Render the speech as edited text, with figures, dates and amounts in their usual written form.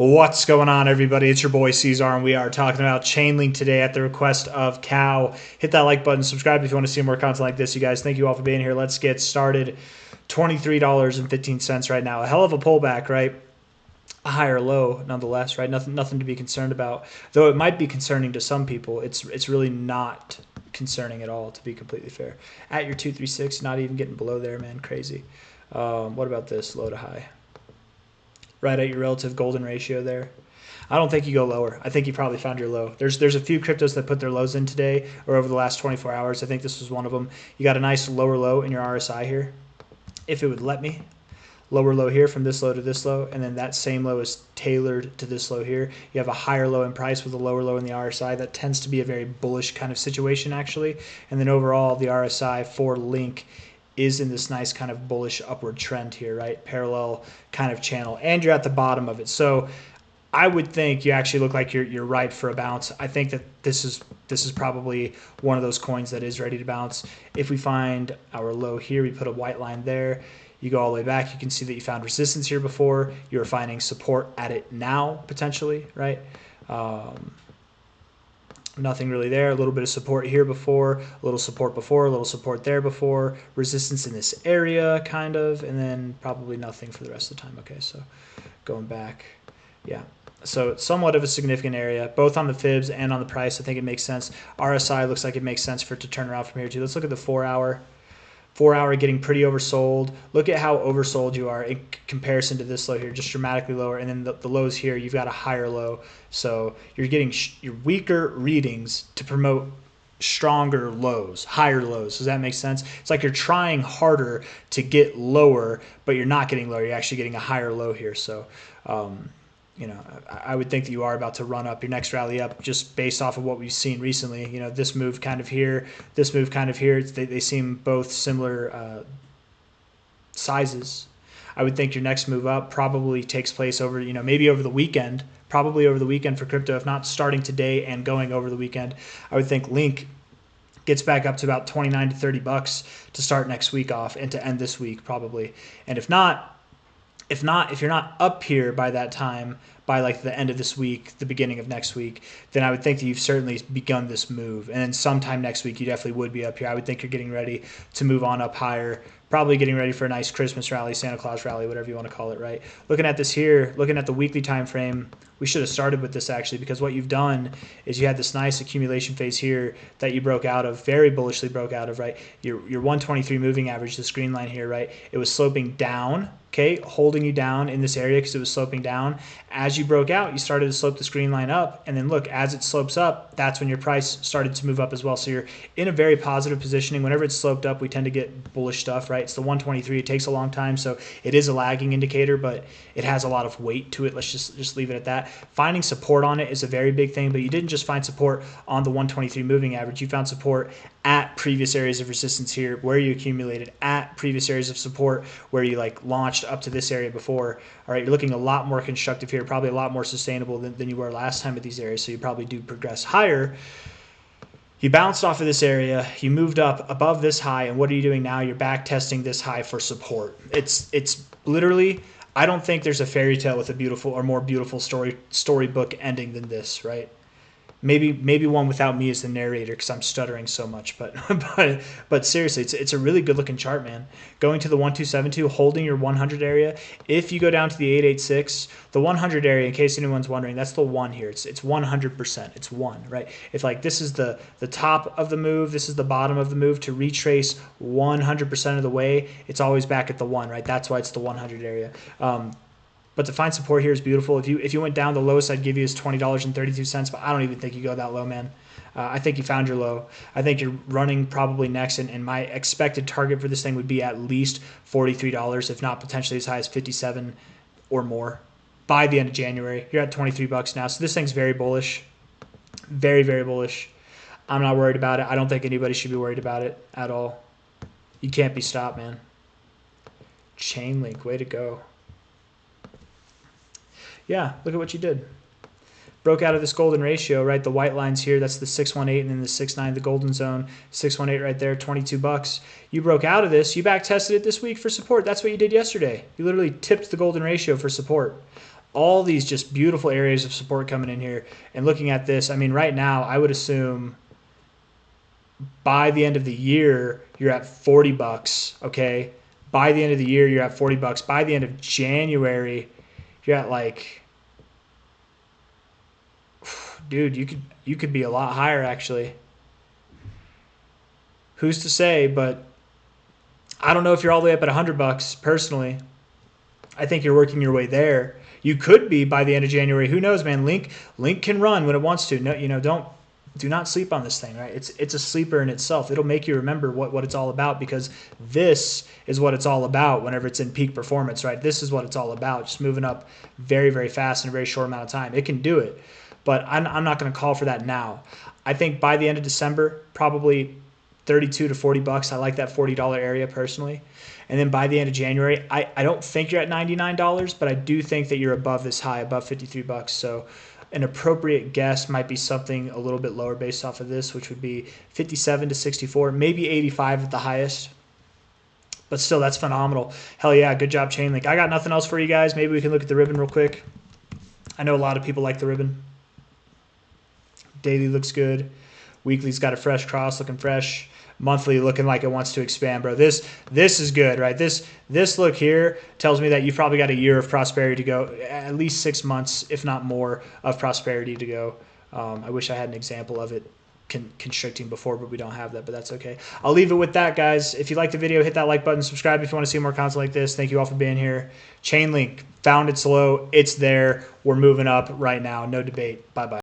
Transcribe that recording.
What's going on, everybody? It's your boy C-Zar, and we are talking about ChainLink today at the request of Cow. Hit that like button, subscribe if you want to see more content like this, you guys. Thank you all for being here. Let's get started. $23.15 right now. A hell of a pullback, right? A higher low, nonetheless, right? Nothing to be concerned about. Though it might be concerning to some people, it's really not concerning at all, to be completely fair. At your 236, not even getting below there, man. Crazy. What about this low to high? Right at your relative golden ratio there. I don't think you go lower. I think you probably found your low. There's a few cryptos that put their lows in today or over the last 24 hours. I think this was one of them. You got a nice lower low in your RSI here, if it would let me. Lower low here from this low to this low, and then that same low is tailored to this low here. You have a higher low in price with a lower low in the RSI. That tends to be a very bullish kind of situation, actually. And then overall, the RSI for Link is in this nice kind of bullish upward trend here, right? Parallel kind of channel, and you're at the bottom of it. So I would think you actually look like you're ripe for a bounce. I think that this is probably one of those coins that is ready to bounce. If we find our low here, we put a white line there. You go all the way back, you can see that you found resistance here before. You're finding support at it now, potentially, right? Nothing really there. A little bit of support here before, a little support before, a little support there before, resistance in this area, kind of, and then probably nothing for the rest of the time. Okay, so going back, yeah. So somewhat of a significant area, both on the fibs and on the price. I think it makes sense. RSI looks like it makes sense for it to turn around from here too. Let's look at the 4 hour. 4 hour getting pretty oversold. Look at how oversold you are in comparison to this low here, just dramatically lower. And then the lows here, you've got a higher low. So you're getting your weaker readings to promote stronger lows, higher lows. Does that make sense? It's like you're trying harder to get lower, but you're not getting lower. You're actually getting a higher low here. So, you know, I would think that you are about to run up your next rally up just based off of what we've seen recently. You know, this move kind of here, this move kind of here. They seem both similar sizes. I would think your next move up probably takes place over, you know, maybe over the weekend, probably over the weekend for crypto, if not starting today and going over the weekend. I would think Link gets back up to about 29 to 30 bucks to start next week off and to end this week probably. And if you're not up here by that time, by like the end of this week, the beginning of next week, then I would think that you've certainly begun this move. And then sometime next week, you definitely would be up here. I would think you're getting ready to move on up higher, probably getting ready for a nice Christmas rally, Santa Claus rally, whatever you want to call it, right? Looking at this here, looking at the weekly time frame, we should have started with this actually, because what you've done is you had this nice accumulation phase here that you broke out of, very bullishly broke out of, right? Your 123 moving average, this green line here, right? It was sloping down, okay, holding you down in this area because it was sloping down. As you broke out, you started to slope this green line up, and then look, as it slopes up, that's when your price started to move up as well. So you're in a very positive positioning. Whenever it's sloped up, we tend to get bullish stuff, right? It's the 123. It takes a long time, so it is a lagging indicator, but it has a lot of weight to it. Let's just leave it at that. Finding support on it is a very big thing, but you didn't just find support on the 123 moving average. You found support at previous areas of resistance here where you accumulated, at previous areas of support where you like launched up to this area before. All right, you're looking a lot more constructive here, probably a lot more sustainable than you were last time at these areas, so you probably do progress higher. You bounced off of this area, you moved up above this high, and what are you doing now? You're back testing this high for support. It's literally, I don't think there's a fairy tale with a beautiful or more beautiful storybook ending than this, right? Maybe one without me as the narrator because I'm stuttering so much, but seriously, it's a really good looking chart, man. Going to the 1272, holding your 100 area. If you go down to the 886, the 100 area, in case anyone's wondering, that's the one here. It's 100%. It's one, right? If like this is the top of the move, this is the bottom of the move, to retrace 100% of the way, it's always back at the one, right? That's why it's the 100 area. But to find support here is beautiful. If you went down, the lowest I'd give you is $20.32, but I don't even think you go that low, man. I think you found your low. I think you're running probably next, and my expected target for this thing would be at least $43, if not potentially as high as $57 or more by the end of January. You're at 23 bucks now, so this thing's very bullish, very, very bullish. I'm not worried about it. I don't think anybody should be worried about it at all. You can't be stopped, man. ChainLink, way to go. Yeah, look at what you did. Broke out of this golden ratio, right? The white lines here, that's the 618 and then the 69, the golden zone. 618 right there, 22 bucks. You broke out of this. You back tested it this week for support. That's what you did yesterday. You literally tipped the golden ratio for support. all these just beautiful areas of support coming in here. And looking at this, I mean, right now, I would assume by the end of the year, you're at 40 bucks, okay? By the end of the year, you're at 40 bucks. By the end of January, you're at like, dude, you could be a lot higher actually. Who's to say? But I don't know if you're all the way up at 100 bucks personally. I think you're working your way there. You could be by the end of January. Who knows, man? Link can run when it wants to. No, do not sleep on this thing, right? It's a sleeper in itself. It'll make you remember what it's all about, because this is what it's all about whenever it's in peak performance, right? This is what it's all about, just moving up very, very fast in a very short amount of time. It can do it, but I'm not going to call for that now. I think by the end of December, probably 32 to 40 bucks. I like that $40 area personally. And then by the end of January, I don't think you're at $99, but I do think that you're above this high, above 53 bucks. So an appropriate guess might be something a little bit lower based off of this, which would be 57 to 64, maybe 85 at the highest. But still, that's phenomenal. Hell yeah, good job, ChainLink. I got nothing else for you guys. Maybe we can look at the ribbon real quick. I know a lot of people like the ribbon. Daily looks good. Weekly's got a fresh cross, looking fresh. Monthly looking like it wants to expand, bro. This is good, right? This look here tells me that you've probably got a year of prosperity to go, at least 6 months, if not more, of prosperity to go. I wish I had an example of it constricting before, but we don't have that, but that's okay. I'll leave it with that, guys. If you like the video, hit that like button, subscribe if you want to see more content like this. Thank you all for being here. ChainLink, found it slow. It's there. We're moving up right now. No debate. Bye-bye.